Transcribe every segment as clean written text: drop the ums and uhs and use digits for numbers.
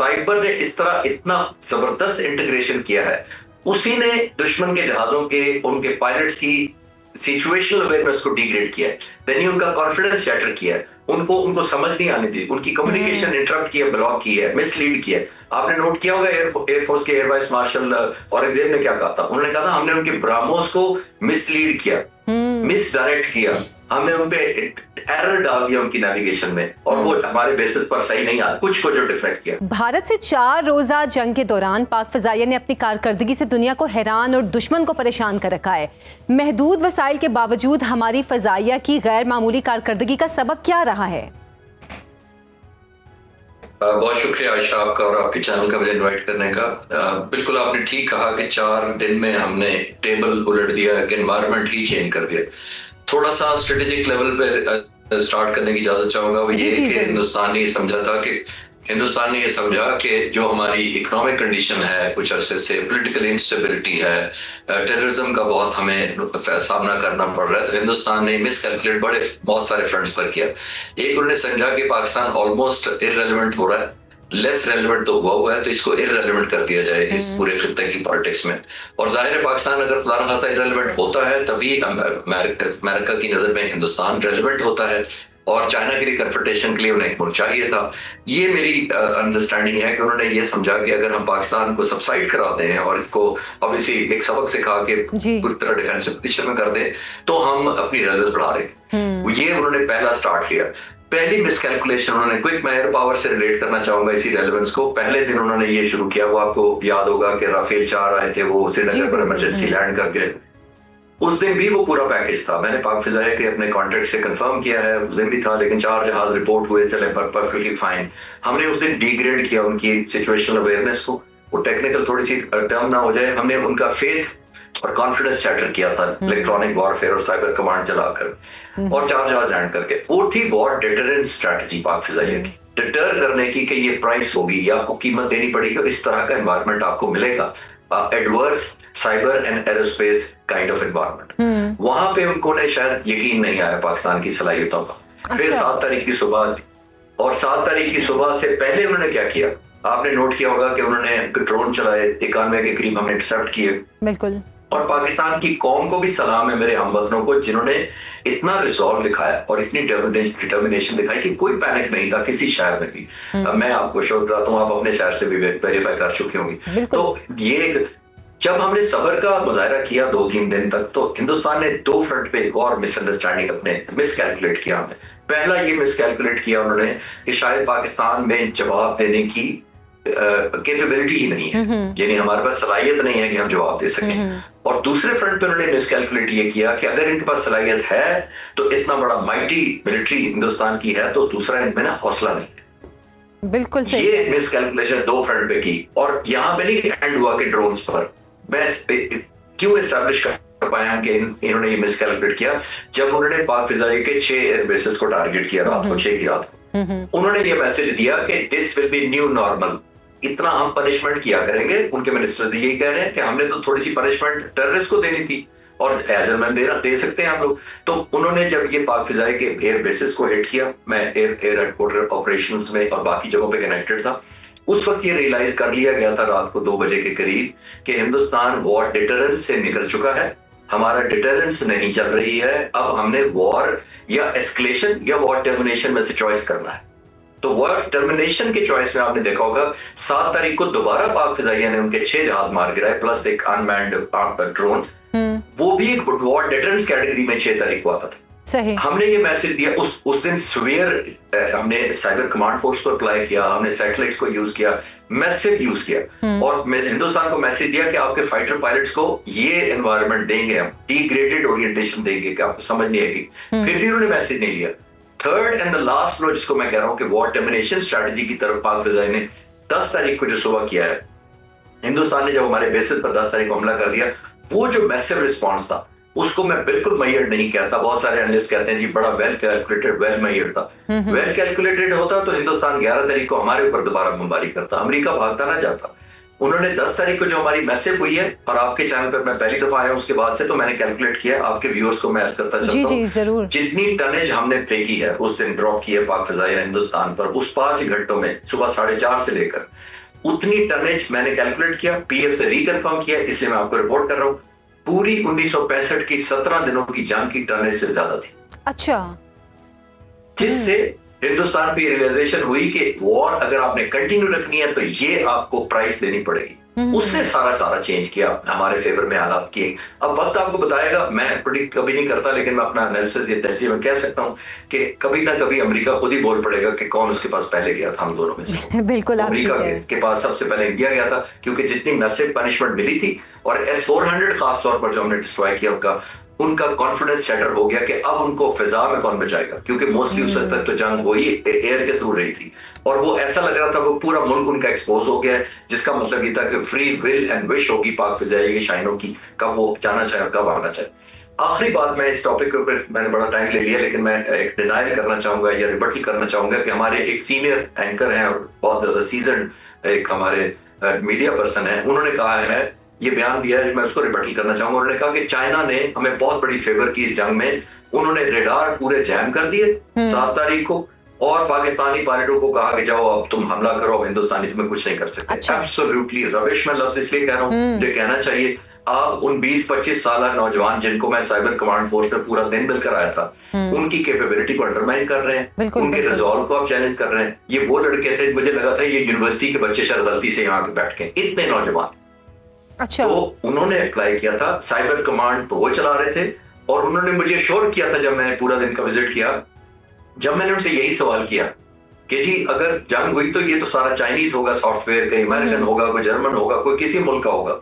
Cyber ने इस तरह इतना जबरदस्त इंटीग्रेशन किया है, उसी ने दुश्मन के जहाजों के उनके पायलट्स की सिचुएशनल अवेयरनेस को डिग्रेड किया है, यानी उनका कॉन्फिडेंस शैटर किया है, उनको समझ नहीं आने दी, उनकी कम्युनिकेशन इंटरप्ट किया, ब्लॉक किया है, मिसलीड किया है। आपने नोट किया होगा एयरफोर्स के एयर वाइस मार्शल औरंगजेब ने क्या कहा था, उन्होंने कहा था हमने उनके ब्राह्मोस को मिसलीड किया, मिसडायरेक्ट किया, हमने उनपे एरर डाल दिया उनकी नेविगेशन में, और वो हमारे बेसिस पर सही नहीं आया, कुछ को जो डिफेक्ट किया। भारत से 4 रोजा जंग के दौरान पाक फजाइया ने अपनी कारकर्दगी से दुनिया को हैरान और दुश्मन को परेशान कर रखा है। महदूद वसाइल के बावजूद हमारी फजाइया की गैर मामूली कारकर्दगी का सबब क्या रहा है? बहुत शुक्रिया आयशा आपका और आपके चैनल का मुझे इनवाइट करने का। बिल्कुल आपने ठीक कहा कि 4 दिन में हमने टेबल उलट दिया, एनवायरनमेंट ही चेंज कर दिया। थोड़ा सा स्ट्रेटेजिक लेवल पे स्टार्ट करने की इजाजत चाहूंगा, वो ये कि हिंदुस्तान ने ये समझा कि जो हमारी इकोनॉमिक कंडीशन है कुछ अरसे से, पॉलिटिकल इंस्टेबिलिटी है, टेररिज्म का बहुत हमें सामना करना पड़ रहा है, तो हिंदुस्तान ने मिसकैलकुलेट बहुत सारे फ्रंट्स पर किया। एक उन्होंने समझा कि पाकिस्तान ऑलमोस्ट इररेलेवेंट हो रहा है, लेस रेलेवेंट तो हुआ है, तो इसको इररेलेवेंट कर दिया जाए इस पूरे खित्ते की पॉलिटिक्स में। और जाहिर है पाकिस्तान अगर खुदा न खासा इररेलेवेंट होता है तभी अमेरिका की नजर में हिंदुस्तान रेलेवेंट होता है, और चाइना के लिए कन्फ्रंटेशन के लिए उन्हें एक चाहिए था। ये मेरी अंडरस्टैंडिंग है कि उन्होंने ये समझा कि अगर हम पाकिस्तान को सबसाइड कराते हैं और इसको ऑब्वियसली एक सबक सिखा के पूरी तरह डिफेंसिव पोजीशन में कर दें तो हम अपनी रेलेवेंस बढ़ा देंगे। ये उन्होंने पहला स्टार्ट किया। पहली मिसकैलकुलेशन उन्होंने क्विक एयर पावर से रिलेट करना चाहूंगा इसी रेलेवेंस को। पहले दिन उन्होंने ये शुरू किया, वो आपको याद होगा कि राफेल 4 आए थे, वो श्रीनगर पर इमरजेंसी लैंड कर गए। उस दिन भी वो पूरा पैकेज था, मैंने पाक फिजाइया के अपने कॉन्ट्रैक्ट से कंफर्म किया है, उस दिन भी था, लेकिन 4 जहाज रिपोर्ट हुए, चले परफेक्टली फाइन। हमने उस दिन डिग्रेड किया उनकी सिचुएशनल अवेयरनेस को, वो टेक्निकल थोड़ी सी टर्म ना हो जाए, हमने उनका फेथ और कॉन्फिडेंस शैटर किया था इलेक्ट्रॉनिक वॉरफेयर और साइबर कमांड चलाकर, और 4 जहाज लैंड करके। वो थी बहुत डिटरेंस स्ट्रैटेजी पाक फिजाइया की, डिटर करने की कि ये प्राइस होगी, ये आपको कीमत देनी पड़ेगी और इस तरह का एनवायरनमेंट आपको मिलेगा, adverse cyber and aerospace kind of environment. वहां पे उनको शायद यकीन नहीं आया पाकिस्तान की सलाहियतों का। फिर 7 तारीख की सुबह, और 7 तारीख की सुबह से पहले उन्होंने क्या किया, आपने नोट किया होगा कि उन्होंने ड्रोन चलाए, 91 के करीब हमने इंटरसेप्ट किए। बिल्कुल। और पाकिस्तान की कौम को भी सलाम है, मेरे हमवतनों को, जिन्होंने इतना रिजॉल्व दिखाया और इतनी डिटर्मिनेशन दिखाई कि कोई पैनिक नहीं था किसी शहर में भी। मैं आपको शो कराता हूँ, आप अपने शहर से भी वेरीफाई कर चुके होंगे। तो ये जब हमने सबर का मुजाहरा किया 2-3 दिन तक, तो हिंदुस्तान ने 2 फ्रंट पे एक और मिसअंडरस्टैंडिंग अपने मिसकैलकुलेट किया। हमने पहला ये मिसकैलकुलेट किया उन्होंने कि शायद पाकिस्तान में जवाब देने की कैपेबिलिटी ही नहीं है, यानी हमारे पास सलाहियत नहीं है कि हम जवाब दे सकें। और दूसरे फ्रंट पे उन्होंने मिसकैलकुलेट ये किया कि अगर इनके पास सलाहियत है तो इतना बड़ा माइटी मिलिट्री हिंदुस्तान की है, तो दूसरा इनमें ना हौसला नहीं है। बिल्कुल सही। ये मिसकैलकुलेशन 2 फ्रंट पे की, और यहाँ पे नहीं एंड हुआ कि ड्रोन्स पर। मैं क्यों एस्टैब्लिश कर पाया कि इन्होंने ये मिसकैलकुलेट किया, जब उन्होंने पाक फिजाइया के 6 एयर बेसेस को टारगेट किया रात को, 6 की रात को, उन्होंने ये मैसेज दिया कि this will be new normal, इतना हम पनिशमेंट किया करेंगे। उनके मिनिस्टर यही कह रहे हैं कि हमने तो थोड़ी सी पनिशमेंट टेररिस्ट को देनी थी और एजरमैन दे सकते हैं हम लोग। तो उन्होंने जब ये पाक फिजाइया के एयर बेसिस को हिट किया, मैं एयर हेडक्वार्टर ऑपरेशंस में और बाकी जगहों पे कनेक्टेड था, उस वक्त ये रियलाइज कर लिया गया था रात को 2 बजे के करीब कि हिंदुस्तान वॉर डिटरेंस से निकल चुका है, हमारा डिटरेंस नहीं चल रही है, अब हमने वॉर या एस्केलेशन या वॉर टर्मिनेशन में से चॉइस करना है। तो वॉर टर्मिनेशन के चॉइस में आपने देखा होगा 7 तारीख को दोबारा पाक फिजाइया ने उनके 6 जहाज मार गिराए प्लस एक अनमैन्ड ड्रोन, वो भी एक वॉर डिटरेंस कैटेगरी में 6 तारीख को आता था। सही। हमने ये मैसेज दिया उस दिन सवेयर, हमने साइबर कमांड फोर्स को अप्लाई किया, हमने सैटेलाइट्स को यूज किया, मैसिव यूज किया, और हिंदुस्तान को मैसेज दिया कि आपके फाइटर पायलट्स को ये एनवायरनमेंट देंगे, हम डिग्रेडेड ओरिएंटेशन देंगे कि आपको समझ नहीं आएगी। फिर भी उन्होंने मैसेज नहीं लिया। थर्ड एंड द लास्ट लो जिसको मैं कह रहा हूं कि वॉर टर्मिनेशन स्ट्रैटेजी की तरफ पाक फिजाइया ने 10 तारीख को जो सुबह किया है, हिंदुस्तान ने जब हमारे बेसिस पर 10 तारीख को हमला कर दिया, वो जो मैसिव रिस्पॉन्स था उसको मैं बिल्कुल मैयर्ड नहीं कहता। बहुत सारे एनालिस्ट कहते हैं जी बड़ा वेल कैलकुलेटेड, वेल मैयर्ड था। वेल कैलकुलेटेड होता तो हिंदुस्तान 11 तारीख को हमारे ऊपर दोबारा बमबारी करता, अमेरिका भागता ना जाता। उन्होंने 10 तारीख को जो हमारी मैसेज हुई है, और आपके चैनल पर मैं पहली दफा आया उसके बाद से, तो मैंने कैलकुलेट किया, आपके व्यूअर्स को मैं अर्ज करता चलता हूं, जी जरूर। जितनी टनेज हमने फेंकी है उस दिन ड्रॉप की है पाक फिजाइया ने हिंदुस्तान पर, उस 5 घंटों में सुबह 4:30 से लेकर उतनी टनेज मैंने कैलकुलेट किया, पीएफ से रिकन्फर्म किया, इसलिए मैं आपको रिपोर्ट कर रहा हूं। पूरी 1965 की 17 दिनों की जंग की टनेज से ज्यादा थी। अच्छा। जिससे हिंदुस्तान को ये रियलाइजेशन हुई कि वॉर अगर आपने कंटिन्यू रखनी है तो ये आपको प्राइस देनी पड़ेगी। उसने सारा चेंज किया, हमारे फेवर में हालात किए। अब वक्त आपको बताएगा, मैं प्रेडिक्ट कभी नहीं करता, लेकिन मैं अपना एनालिसिस ये तर्जीह में कह सकता हूं कि कभी ना कभी अमेरिका खुद ही बोल पड़ेगा कि कौन उसके पास पहले गया था हम दोनों में से। बिल्कुल। अमेरिका के पास सबसे पहले इंडिया गया था, क्योंकि जितनी मैसिव पनिशमेंट मिली थी, और S-400 खासतौर पर जो हमने डिस्ट्रॉय किया उनका कॉन्फिडेंस शैटर हो गया कि अब उनको फिजा में कौन बचाएगा, क्योंकि मोस्टली उस तक तो जंग वही एयर के थ्रू रही थी, और वो ऐसा लग रहा था वो पूरा मुल्क उनका एक्सपोज हो गया है, जिसका मतलब ये था कि फ्री विल एंड विश होगी पाक फिजाइया की शाइनों की, कब वो जाना चाहे और कब आना चाहे। आखिरी बात, मैं इस टॉपिक के ऊपर मैंने बड़ा टाइम ले लिया, लेकिन मैं एक डिनाइल करना चाहूंगा या रिबटल करना चाहूंगा कि हमारे एक सीनियर एंकर हैं और बहुत ज्यादा सीजन्ड एक हमारे मीडिया पर्सन है, उन्होंने कहा है, ये बयान दिया है, मैं उसको रिबटल करना चाहूंगा। उन्होंने कहा कि चाइना ने हमें बहुत बड़ी फेवर की इस जंग में, उन्होंने रेडार पूरे जैम कर दिए 7 तारीख को, और पाकिस्तानी पायलटों को कहा कि जाओ अब तुम हमला करो, अब हिंदुस्तानी तुम्हें कुछ नहीं कर सकते। एब्सोल्युटली रविश में लफ्ज इसलिए कह रहा हूँ, जो कहना चाहिए। आप उन 20-25 साल नौजवान जिनको मैं साइबर कमांड फोर्स में पूरा दिन मिलकर आया था, उनकी कैपेबिलिटी को अंडरमाइन कर रहे हैं, उनके रिजॉल्व को आप चैलेंज कर रहे हैं। ये वो लड़के थे, मुझे लगा था ये यूनिवर्सिटी के बच्चे शायद गलती से यहाँ के बैठ के, इतने नौजवान। अच्छा। तो उन्होंने अप्लाई किया था, साइबर कमांड वो चला रहे थे, और उन्होंने मुझे श्योर किया था जब मैंने पूरा दिन का विजिट किया, जब मैंने उनसे यही सवाल किया कि जी अगर जंग हुई तो ये तो सारा चाइनीज होगा सॉफ्टवेयर, कहीं अमेरिकन होगा, कोई जर्मन होगा, कोई किसी मुल्क का होगा।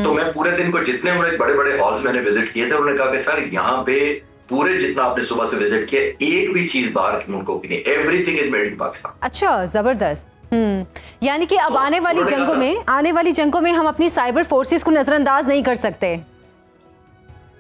तो मैं पूरे दिन को जितने उन्होंने बड़े बड़े हॉल्स मैंने विजिट किए थे, उन्होंने कहा कि सर यहाँ पे पूरे जितना आपने सुबह से विजिट किया, एक भी चीज बाहर के मुल्कों की नहीं, everything is made in Pakistan. अच्छा, जबरदस्त। यानी कि अब तो आने वाली जंगों में हम अपनी साइबर फोर्सेस को नजरअंदाज नहीं कर सकते।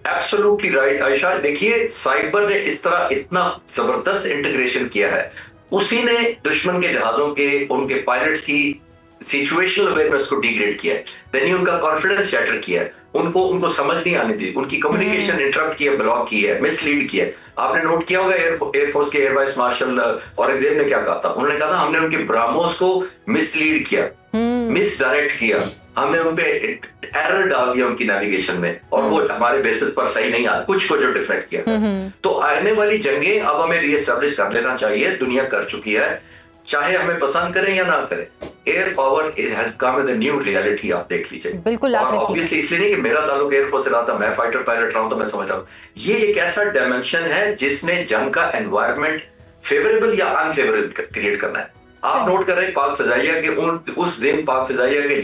Absolutely right Ayesha. देखिए, साइबर ने इस तरह इतना जबरदस्त इंटीग्रेशन किया है, उसी ने दुश्मन के जहाजों के, उनके पायलट्स की सिचुएशनल अवेयरनेस को डिग्रेड किया है, देन उनका कॉन्फिडेंस शैटर किया है, उनको समझ नहीं आने दी, उनकी कम्युनिकेशन इंटरप्ट किया, ब्लॉक किया, मिसलीड किया। आपने नोट किया होगा एयरफोर्स के एयर वाइस मार्शल औरंगजेब ने क्या कहा था, उन्होंने कहा था हमने उनके ब्राह्मोस को मिसलीड किया, मिसडायरेक्ट किया, हमने उन पे एरर डाल दिया उनकी नेविगेशन में, और वो हमारे बेसिस पर सही नहीं आ, कुछ को जो डिफेक्ट किया। तो आने वाली जंगें अब हमें रीएस्टैब्लिश कर लेना चाहिए, दुनिया कर चुकी है, चाहे हमें पसंद करें या ना करें। Air power has come with a new reality, आप देख लीजिए। बिल्कुल। और ऑब्वियसली इसलिए नहीं कि मेरा ताल्लुक एयरफोर्स से रहा था, मैं फाइटर पायलट रहा हूं, तो मैं समझ रहा हूं ये एक ऐसा डायमेंशन है जिसने जंग का एनवायरनमेंट फेवरेबल या अनफेवरेबल क्रिएट करना है। आप नोट कर रहे हैं पाक फिजाइया के उस दिन पाक फिजाइया के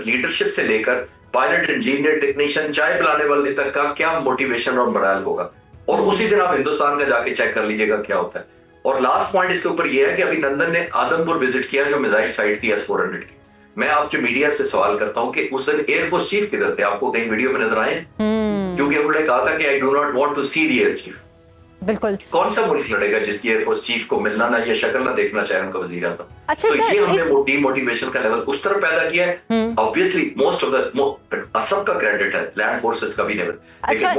लीडरशिप से लेकर पायलट, इंजीनियर, टेक्नीशियन, चाय पिलाने वाले तक का क्या मोटिवेशन और मोरल होगा, और उसी दिन आप हिंदुस्तान का जाके चेक कर लीजिएगा क्या होता है। और लास्ट पॉइंट इसके ऊपर यह है कि अभी नंदन ने आदमपुर विजिट किया, जो मिसाइल साइट थी S-400 की। मैं आपके मीडिया से सवाल करता हूं कि उस दिन एयरफोर्स चीफ किधर थे, आपको कहीं वीडियो में नजर आए? क्योंकि उन्होंने कहा था कि I do not want to see the air chief. बिल्कुल। कौन सा मुल्क लड़ेगा जिसकी एयरफोर्स चीफ को मिलना ना या शक्ल ना देखना चाहे उनका वजीर आज़म? अच्छा, तो ये हमने डीमोटिवेशन का लेवल उस तरह पैदा किया है। ऑब्वियसली मोस्ट ऑफ द सबका क्रेडिट है, लैंड फोर्सेस का भी नहीं। अच्छा,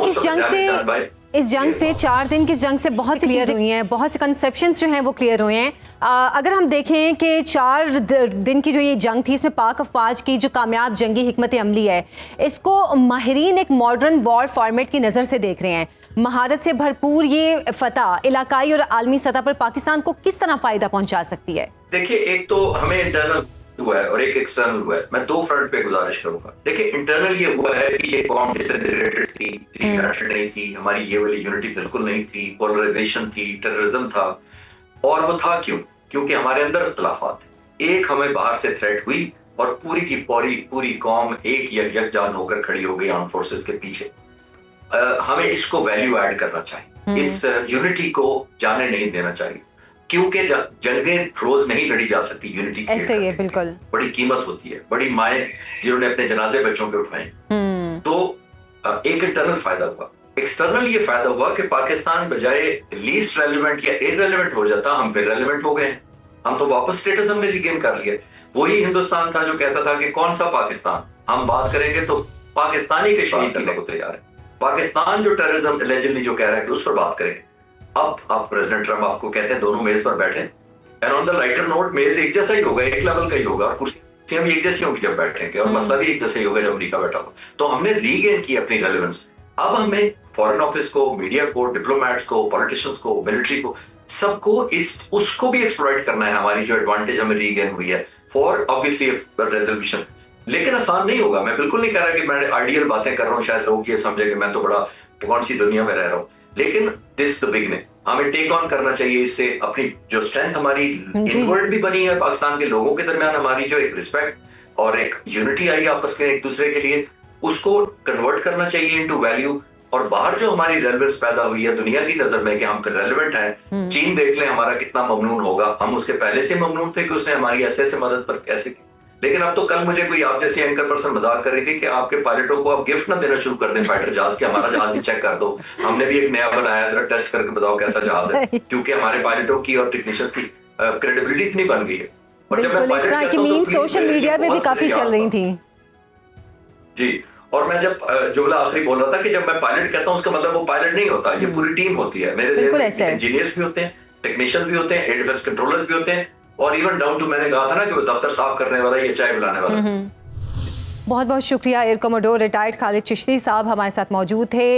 इस जंग से 4 दिन की जंग से बहुत सी चीजें हुई हैं, बहुत से कंसेप्शंस जो हैं वो क्लियर हुए हैं। अगर हम देखें कि 4 दिन की जो ये जंग थी, इसमें पाक अफवाज की जो कामयाब जंगी हिकमत अमली है, इसको माहिरीन एक मॉडर्न वॉर फॉर्मेट की नज़र से देख रहे हैं। महारत से भरपूर ये फतह इलाकाई और आलमी सतह पर पाकिस्तान को किस तरह फायदा पहुंचा सकती है? देखिए, एक तो हमें इंटरनल हुआ है और एक एक्सटर्नल हुआ है। मैं 2 फ्रंट पे गुजारिश करूंगा। देखिए, इंटरनल ये हुआ है कि ये कौम डिसइंटीग्रेटेड थी, नहीं थी, हमारी ये वाली यूनिटी बिल्कुल नहीं थी, पोलराइजेशन थी, टेररिज्म था। और वो था क्योंकि हमारे अंदर इख्तिलाफात थे। एक हमें बाहर से थ्रेट हुई और पूरी की पूरी कौम एक यकजान होकर खड़ी हो गई आर्म फोर्सेस के पीछे। हमें इसको वैल्यू ऐड करना चाहिए, इस यूनिटी को जाने नहीं देना चाहिए, क्योंकि जंगें रोज नहीं लड़ी जा सकती। यूनिटी ऐसे ही है, बिल्कुल बड़ी कीमत होती है, बड़ी माएँ जिन्होंने अपने जनाजे बच्चों पे उठाए। तो एक इंटरनल फायदा हुआ। एक्सटर्नल ये फायदा हुआ कि पाकिस्तान बजाय लीस्ट रेलिवेंट या इररेलेवेंट हो जाता, हम फिर रेलिवेंट हो गए। हम तो वापस स्टेटस हमने रिगेन कर लिया। वही हिंदुस्तान था जो कहता था कि कौन सा पाकिस्तान, हम बात करेंगे तो पाकिस्तानी कश्मीर करने को तैयार है। पाकिस्तान जो टेररिज्म एलिजिडली जो कह रहा है कि उस पर बात करेंगे। अब प्रेसिडेंट ट्रम्प आपको कहते हैं दोनों मेज पर बैठे, and on the lighter note मेज एक जैसा ही होगा, एक लेवल का ही होगा, और कुर्सियां भी एक जैसी होंगी जब बैठेंगे, और मसला भी एक जैसा ही होगा जब अमेरिका बैठा होगा। तो हमने रीगेन की अपनी रेलेवेंस। अब हमें फॉरेन ऑफिस को, मीडिया को, डिप्लोमेट्स को, पॉलिटिशियंस को, मिलिट्री को, सबको उसको भी एक्सप्लॉइट करना है, हमारी जो एडवांटेज हमें रीगेन हुई है फॉर ऑब्वियसली रेजोल्यूशन। लेकिन आसान नहीं होगा। मैं बिल्कुल नहीं कह रहा कि मैं आइडियल बातें कर रहा हूँ, शायद लोग ये समझे कि मैं तो बड़ा कौन सी दुनिया में रह रहा हूँ, लेकिन दिस द बिगनिंग। हमें टेक ऑन करना चाहिए इससे अपनी जो स्ट्रेंथ हमारी इनवर्ड भी बनी है, पाकिस्तान के लोगों के दरमियान हमारी जो एक रिस्पेक्ट और एक यूनिटी आई आपस में एक दूसरे के लिए, उसको कन्वर्ट करना चाहिए इनटू वैल्यू। और बाहर जो हमारी रेलेवेंस पैदा हुई है दुनिया की नजर में कि हम फिर रेलेवेंट हैं, चीन देख लें हमारा कितना ममनून होगा, हम उसके पहले से ममनून थे कि उसने हमारी ऐसे मदद पर कैसे की। लेकिन अब तो कल मुझे कोई आप जैसी एंकर पर्सन मजाक कर रही थी कि आपके पायलटों को आप गिफ्ट ना देना शुरू कर दें फाइटर जहाज के, हमारा जहाज भी चेक कर दो, हमने भी एक नया बनाया है, जरा टेस्ट करके बताओ कैसा जहाज है, क्योंकि हमारे पायलटों की और टेक्नीशियंस की क्रेडिबिलिटी इतनी बन गई है। और जब मैं बिल्कुल, इस तरह की मीम सोशल मीडिया पे भी काफी चल रही थी जी। और मैं जब जुमला आखिरी बोल रहा था कि जब मैं पायलट कहता हूँ उसका मतलब वो पायलट नहीं होता, ये पूरी टीम होती है। मेरे इंजीनियर्स भी होते हैं, टेक्नीशियंस भी होते हैं, एयर डिफेंस कंट्रोलर्स भी होते हैं, और इवन डाउन टू मैंने कहा था ना कि वो दफ्तर साफ करने वाला, ये चाय पिलाने वाला। बहुत बहुत शुक्रिया। Air commodore retired Khalid Chishti साहब हमारे साथ मौजूद थे।